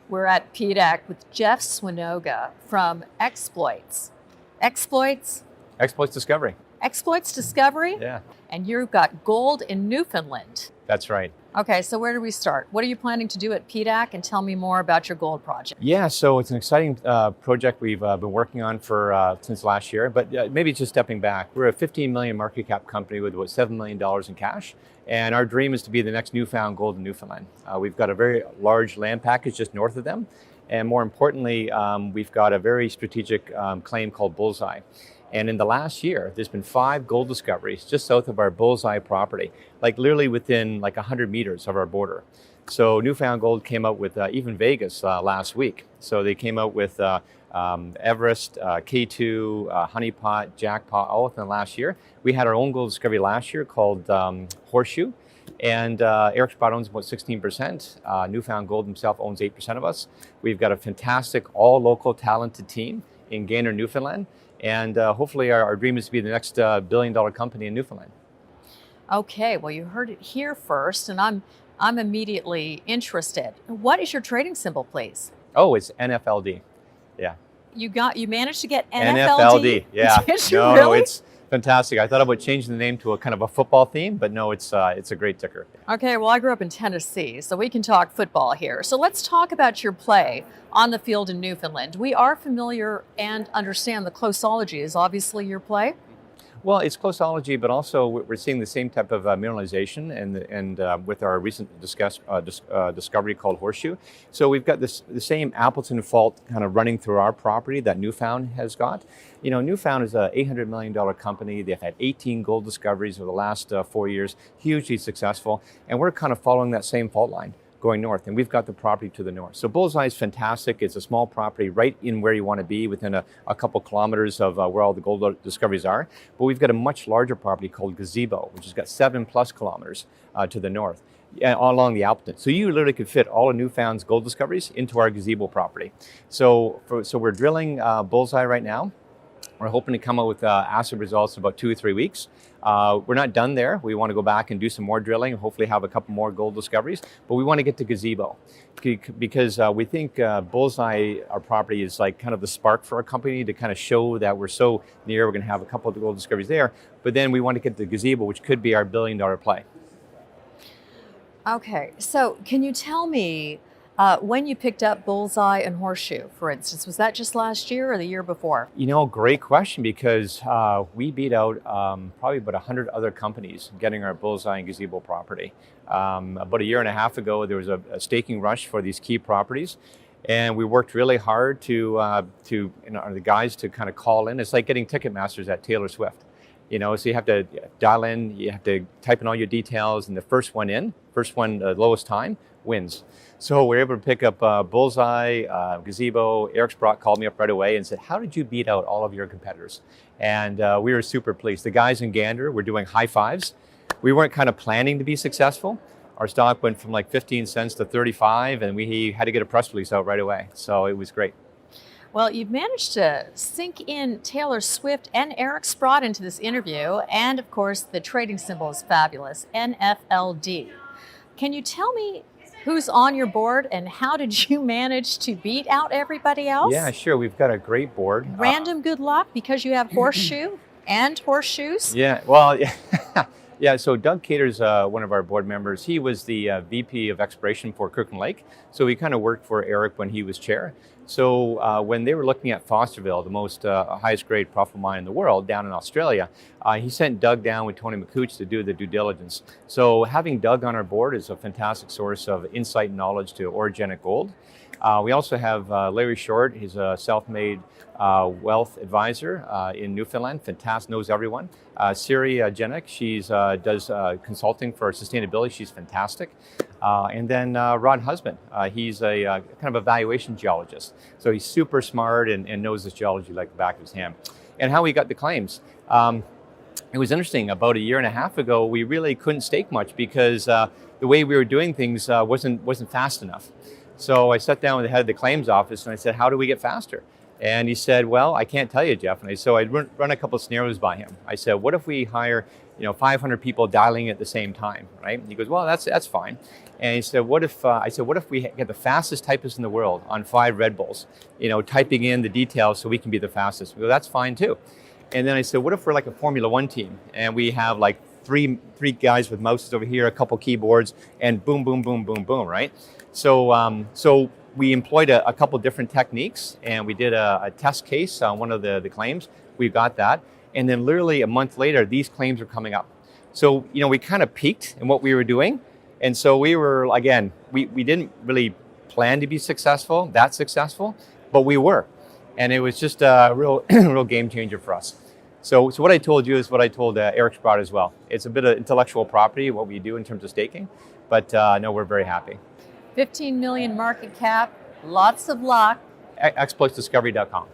We're at PDAC with Jeff Swinoga from Exploits. Exploits Discovery. Exploits Discovery? Yeah. And you've got gold in Newfoundland. That's right. Okay, so where do we start? What are you planning to do at PDAC, and tell me more about your gold project? Yeah, so it's an exciting project we've been working on for since last year, but maybe just stepping back. We're a 15 million market cap company with about $7 million in cash, and our dream is to be the next newfound gold in Newfoundland. We've got a very large land package just north of them, and more importantly, we've got a very strategic claim called Bullseye. And in the last year, there's been 5 gold discoveries just south of our Bullseye property, like literally within like 100 meters of our border. So Newfound Gold came out with even Vegas last week. So they came out with Everest, K2, Honeypot, Jackpot, all within the last year. We had our own gold discovery last year called Horseshoe. And Eric Sprott owns about 16%. Newfound Gold himself owns 8% of us. We've got a fantastic, all local talented team in Gander, Newfoundland. And hopefully our dream is to be the next billion-dollar company in Newfoundland. Okay, well, you heard it here first, and I'm immediately interested. What is your trading symbol, please? Oh, it's NFLD. Yeah. You managed to get NFLD. Yeah. Did you no, really? No, it's fantastic. I thought about changing the name to a kind of a football theme, but no, it's a great ticker. Okay, well, I grew up in Tennessee, so we can talk football here. So let's talk about your play on the field in Newfoundland. We are familiar and understand the closology is obviously your play. Well, it's closology, but also we're seeing the same type of mineralization and with our recent discovery called Horseshoe. So we've got the same Appleton Fault kind of running through our property that Newfound has got. You know, Newfound is a $800 million company. They've had 18 gold discoveries over the last 4 years, hugely successful. And we're kind of following that same fault line going north, and we've got the property to the north. So Bullseye is fantastic. It's a small property right in where you want to be, within a couple kilometers of where all the gold discoveries are. But we've got a much larger property called Gazebo, which has got 7+ kilometers to the north, along the Appleton. So you literally could fit all of Newfound's gold discoveries into our Gazebo property. So we're drilling Bullseye right now. We're hoping to come out with assay results in about 2 or 3 weeks. We're not done there. We want to go back and do some more drilling and hopefully have a couple more gold discoveries. But we want to get to Gazebo because we think Bullseye, our property, is like kind of the spark for our company to kind of show that we're so near. We're going to have a couple of gold discoveries there. But then we want to get to Gazebo, which could be our billion-dollar play. Okay, so can you tell me when you picked up Bullseye and Horseshoe, for instance, was that just last year or the year before? You know, great question, because we beat out probably about 100 other companies getting our Bullseye and Gazebo property. About a year and a half ago, there was a staking rush for these key properties. And we worked really hard to the guys to kind of call in. It's like getting Ticketmasters at Taylor Swift. You know, so you have to dial in, you have to type in all your details, and the first one, lowest time, wins. So we're able to pick up Bullseye, Gazebo. Eric Sprott called me up right away and said, how did you beat out all of your competitors? And we were super pleased. The guys in Gander were doing high fives. We weren't kind of planning to be successful. Our stock went from like 15 cents to 35, and we had to get a press release out right away. So it was great. Well, you've managed to sink in Taylor Swift and Eric Sprott into this interview. And of course, the trading symbol is fabulous, NFLD. Can you tell me who's on your board and how did you manage to beat out everybody else? Yeah, sure. We've got a great board. Random good luck because you have Horseshoe and horseshoes? Yeah, well, yeah. So Doug Cater's one of our board members. He was the VP of exploration for Kirkland Lake. So he kind of worked for Eric when he was chair. So when they were looking at Fosterville, the most highest grade profitable mine in the world down in Australia, he sent Doug down with Tony McCooch to do the due diligence. So having Doug on our board is a fantastic source of insight and knowledge to orogenic gold. We also have Larry Short. He's a self-made wealth advisor in Newfoundland. Fantastic, knows everyone. Siri Jenik, she does consulting for sustainability. She's fantastic. And then Rod Husband, he's a kind of a valuation geologist. So he's super smart and knows this geology like the back of his hand. And how we got the claims. It was interesting. About a year and a half ago, we really couldn't stake much because the way we were doing things wasn't fast enough. So I sat down with the head of the claims office and I said, how do we get faster? And he said, well, I can't tell you, Jeff. And so I run a couple of scenarios by him. I said, what if we hire 500 people dialing at the same time, right? And he goes, well, that's fine. And he said, what if we get the fastest typist in the world on 5 Red Bulls, typing in the details so we can be the fastest? We go, that's fine too. And then I said, what if we're like a Formula One team and we have like three guys with mouses over here, a couple keyboards, and boom, boom, boom, boom, boom, right? So we employed a couple different techniques, and we did a test case on one of the claims. We got that. And then literally a month later, these claims are coming up. So, we kind of peaked in what we were doing. And so we were, again, we didn't really plan to be successful, but we were. And it was just a real game changer for us. So what I told you is what I told Eric Sprott as well. It's a bit of intellectual property, what we do in terms of staking, but no, we're very happy. 15 million market cap, lots of luck. Exploitsdiscovery.com.